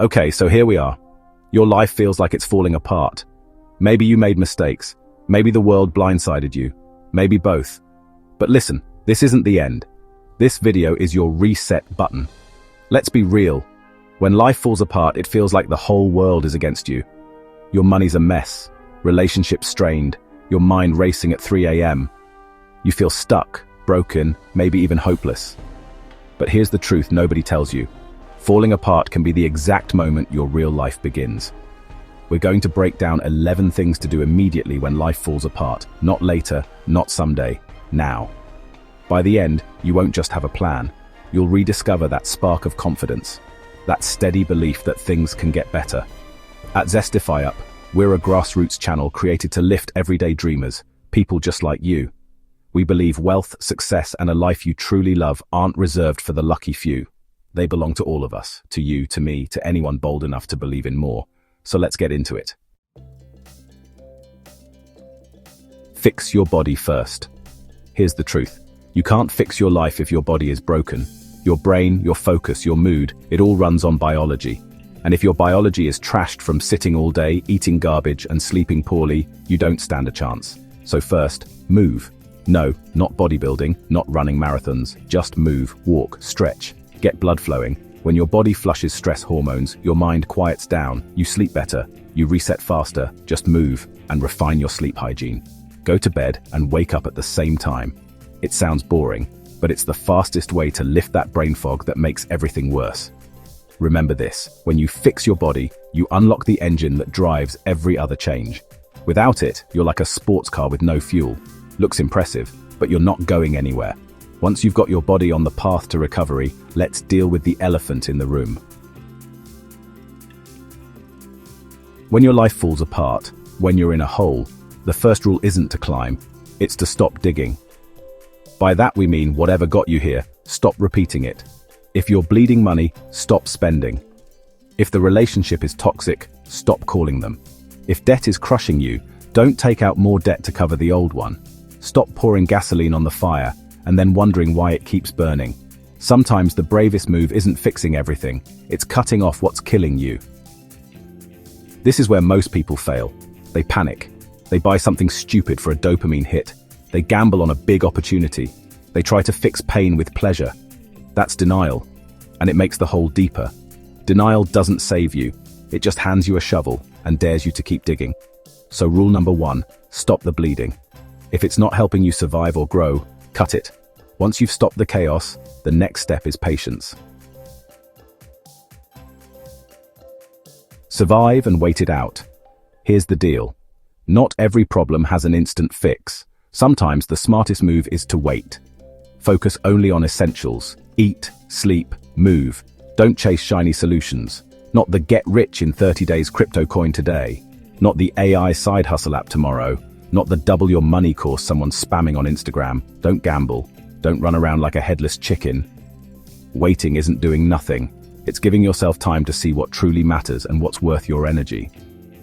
Okay, so here we are. Your life feels like it's falling apart. Maybe you made mistakes. Maybe the world blindsided you. Maybe both. But listen, this isn't the end. This video is your reset button. Let's be real. When life falls apart, it feels like the whole world is against you. Your money's a mess, relationships strained, your mind racing at 3 a.m. You feel stuck, broken, maybe even hopeless. But here's the truth nobody tells you. Falling apart can be the exact moment your real life begins. We're going to break down 11 things to do immediately when life falls apart, not later, not someday, now. By the end, you won't just have a plan. You'll rediscover that spark of confidence, that steady belief that things can get better. At ZestifyUp, we're a grassroots channel created to lift everyday dreamers, people just like you. We believe wealth, success, and a life you truly love aren't reserved for the lucky few. They belong to all of us, to you, to me, to anyone bold enough to believe in more. So let's get into it. Fix your body first. Here's the truth. You can't fix your life if your body is broken. Your brain, your focus, your mood, it all runs on biology. And if your biology is trashed from sitting all day, eating garbage, and sleeping poorly, you don't stand a chance. So first, move. No, not bodybuilding, not running marathons. Just move, walk, stretch. Get blood flowing. When your body flushes stress hormones, your mind quiets down, you sleep better, you reset faster. Just move and refine your sleep hygiene. Go to bed and wake up at the same time. It sounds boring, but it's the fastest way to lift that brain fog that makes everything worse. Remember this, when you fix your body, you unlock the engine that drives every other change. Without it, you're like a sports car with no fuel. Looks impressive, but you're not going anywhere. Once you've got your body on the path to recovery, let's deal with the elephant in the room. When your life falls apart, when you're in a hole, the first rule isn't to climb, it's to stop digging. By that we mean whatever got you here, stop repeating it. If you're bleeding money, stop spending. If the relationship is toxic, stop calling them. If debt is crushing you, don't take out more debt to cover the old one. Stop pouring gasoline on the fire and then wondering why it keeps burning. Sometimes the bravest move isn't fixing everything, it's cutting off what's killing you. This is where most people fail. They panic. They buy something stupid for a dopamine hit. They gamble on a big opportunity. They try to fix pain with pleasure. That's denial, and it makes the hole deeper. Denial doesn't save you. It just hands you a shovel and dares you to keep digging. So rule number 1, stop the bleeding. If it's not helping you survive or grow, cut it. Once you've stopped the chaos, the next step is patience. Survive and wait it out. Here's the deal. Not every problem has an instant fix. Sometimes the smartest move is to wait. Focus only on essentials. Eat, sleep, move. Don't chase shiny solutions. Not the get rich in 30 days crypto coin today. Not the AI side hustle app tomorrow. Not the double your money course someone's spamming on Instagram. Don't gamble. Don't run around like a headless chicken. Waiting isn't doing nothing. It's giving yourself time to see what truly matters and what's worth your energy.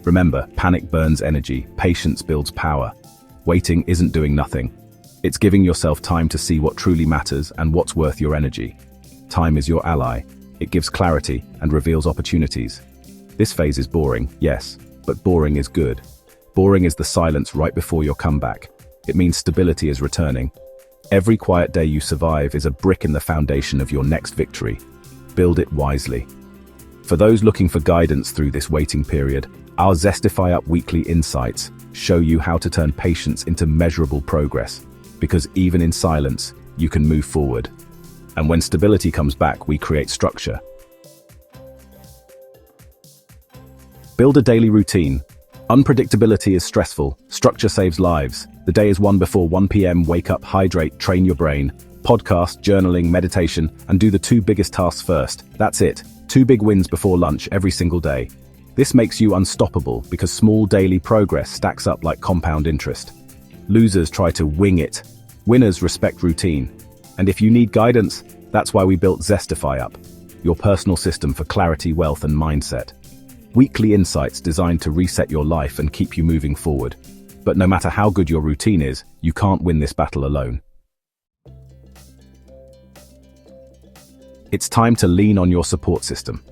Remember, panic burns energy, patience builds power. Waiting isn't doing nothing. It's giving yourself time to see what truly matters and what's worth your energy. Time is your ally. It gives clarity and reveals opportunities. This phase is boring, yes, but boring is good. Boring is the silence right before your comeback. It means stability is returning. Every quiet day you survive is a brick in the foundation of your next victory. Build it wisely. For those looking for guidance through this waiting period, our ZestifyUp weekly insights show you how to turn patience into measurable progress. Because even in silence, you can move forward. And when stability comes back, we create structure. Build a daily routine. Unpredictability is stressful. Structure saves lives. The day is won before 1 p.m. Wake up, hydrate, train your brain. Podcast, journaling, meditation, and do the 2 biggest tasks first. That's it. 2 big wins before lunch every single day. This makes you unstoppable because small daily progress stacks up like compound interest. Losers try to wing it. Winners respect routine. And if you need guidance, that's why we built ZestifyUp, your personal system for clarity, wealth, and mindset. Weekly insights designed to reset your life and keep you moving forward. But no matter how good your routine is, you can't win this battle alone. It's time to lean on your support system.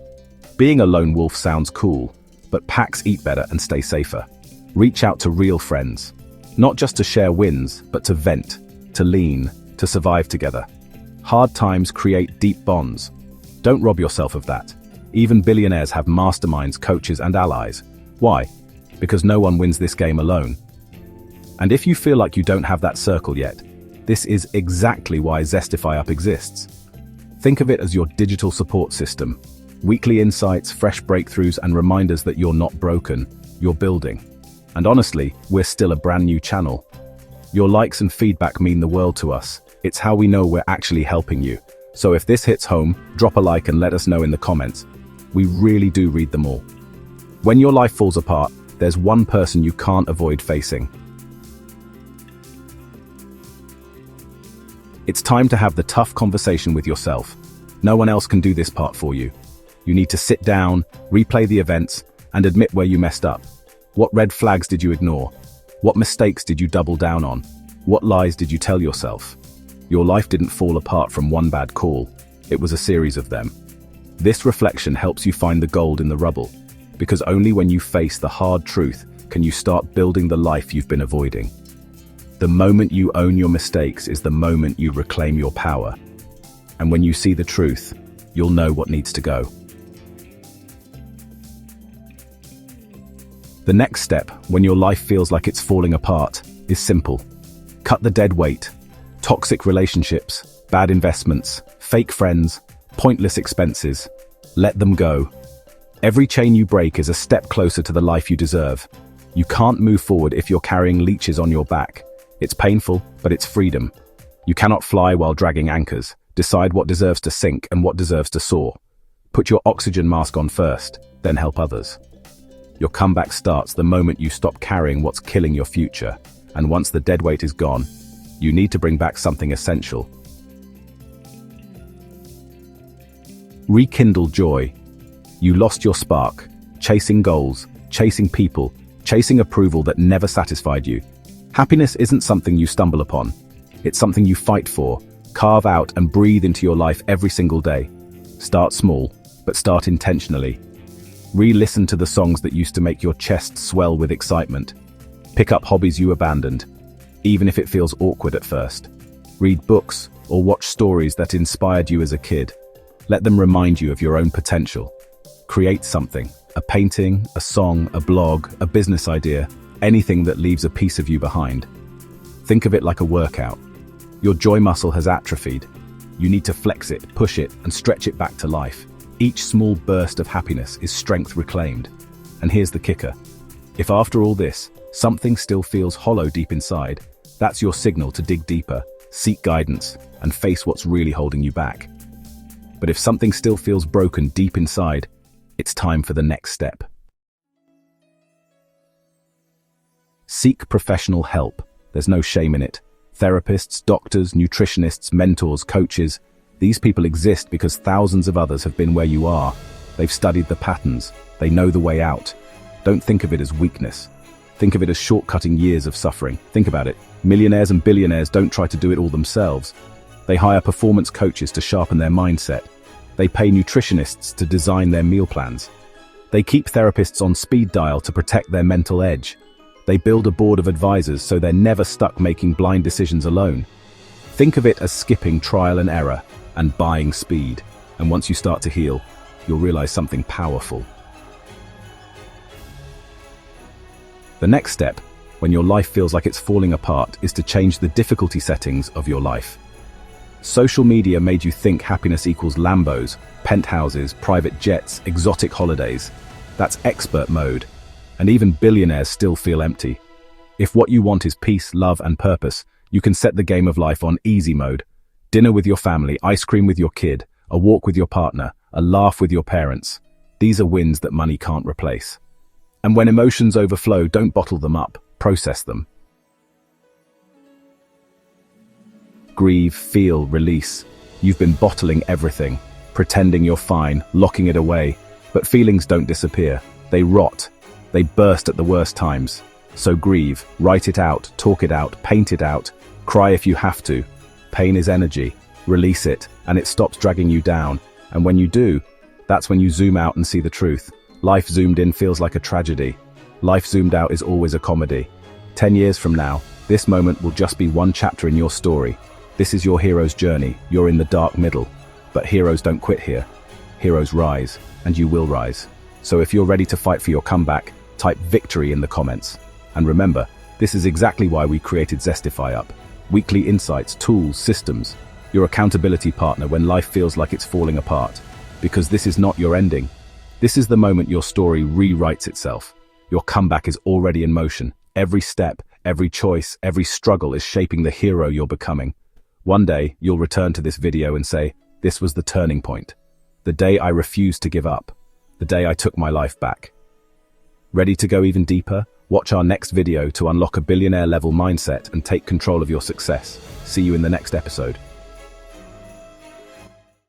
Being a lone wolf sounds cool, but packs eat better and stay safer. Reach out to real friends, not just to share wins, but to vent, to lean, to survive together. Hard times create deep bonds. Don't rob yourself of that. Even billionaires have masterminds, coaches, and allies. Why? Because no one wins this game alone. And if you feel like you don't have that circle yet, this is exactly why ZestifyUp exists. Think of it as your digital support system. Weekly insights, fresh breakthroughs, and reminders that you're not broken, you're building. And honestly, we're still a brand new channel. Your likes and feedback mean the world to us. It's how we know we're actually helping you. So if this hits home, drop a like and let us know in the comments. We really do read them all. When your life falls apart, there's one person you can't avoid facing. It's time to have the tough conversation with yourself. No one else can do this part for you. You need to sit down, replay the events, and admit where you messed up. What red flags did you ignore? What mistakes did you double down on? What lies did you tell yourself? Your life didn't fall apart from one bad call. It was a series of them. This reflection helps you find the gold in the rubble, because only when you face the hard truth can you start building the life you've been avoiding. The moment you own your mistakes is the moment you reclaim your power. And when you see the truth, you'll know what needs to go. The next step, when your life feels like it's falling apart, is simple. Cut the dead weight. Toxic relationships, bad investments, fake friends, pointless expenses. Let them go. Every chain you break is a step closer to the life you deserve. You can't move forward if you're carrying leeches on your back. It's painful, but it's freedom. You cannot fly while dragging anchors. Decide what deserves to sink and what deserves to soar. Put your oxygen mask on first, then help others. Your comeback starts the moment you stop carrying what's killing your future. And once the dead weight is gone, you need to bring back something essential. Rekindle joy. You lost your spark, chasing goals, chasing people, chasing approval that never satisfied you. Happiness isn't something you stumble upon. It's something you fight for, carve out and breathe into your life every single day. Start small, but start intentionally. Re-listen to the songs that used to make your chest swell with excitement. Pick up hobbies you abandoned, even if it feels awkward at first. Read books or watch stories that inspired you as a kid. Let them remind you of your own potential. Create something, a painting, a song, a blog, a business idea, anything that leaves a piece of you behind. Think of it like a workout. Your joy muscle has atrophied. You need to flex it, push it, and stretch it back to life. Each small burst of happiness is strength reclaimed. And here's the kicker. If after all this, something still feels hollow deep inside, that's your signal to dig deeper, seek guidance, and face what's really holding you back. But if something still feels broken deep inside, it's time for the next step. Seek professional help. There's no shame in it. Therapists, doctors, nutritionists, mentors, coaches, these people exist because thousands of others have been where you are. They've studied the patterns. They know the way out. Don't think of it as weakness. Think of it as shortcutting years of suffering. Think about it. Millionaires and billionaires don't try to do it all themselves. They hire performance coaches to sharpen their mindset. They pay nutritionists to design their meal plans. They keep therapists on speed dial to protect their mental edge. They build a board of advisors so they're never stuck making blind decisions alone. Think of it as skipping trial and error and buying speed. And once you start to heal, you'll realize something powerful. The next step, when your life feels like it's falling apart, is to change the difficulty settings of your life. Social media made you think happiness equals Lambos, penthouses, private jets, exotic holidays. That's expert mode. And even billionaires still feel empty. If what you want is peace, love, and purpose, you can set the game of life on easy mode. Dinner with your family, ice cream with your kid, a walk with your partner, a laugh with your parents. These are wins that money can't replace. And when emotions overflow, don't bottle them up, process them. Grieve, feel, release. You've been bottling everything, pretending you're fine, locking it away. But feelings don't disappear. They rot. They burst at the worst times. So grieve, write it out, talk it out, paint it out, cry if you have to. Pain is energy. Release it, and it stops dragging you down. And when you do, That's when you zoom out and see the truth. Life zoomed in feels like a tragedy. Life zoomed out is always a comedy. 10 years from now, this moment will just be one chapter in your story. This is your hero's journey. You're in the dark middle. But heroes don't quit here. Heroes rise, and you will rise. So if you're ready to fight for your comeback, type victory in the comments. And remember, this is exactly why we created ZestifyUp. Weekly insights, tools, systems. Your accountability partner when life feels like it's falling apart. Because this is not your ending. This is the moment your story rewrites itself. Your comeback is already in motion. Every step, every choice, every struggle is shaping the hero you're becoming. One day, you'll return to this video and say, this was the turning point. The day I refused to give up. The day I took my life back. Ready to go even deeper? Watch our next video to unlock a billionaire-level mindset and take control of your success. See you in the next episode.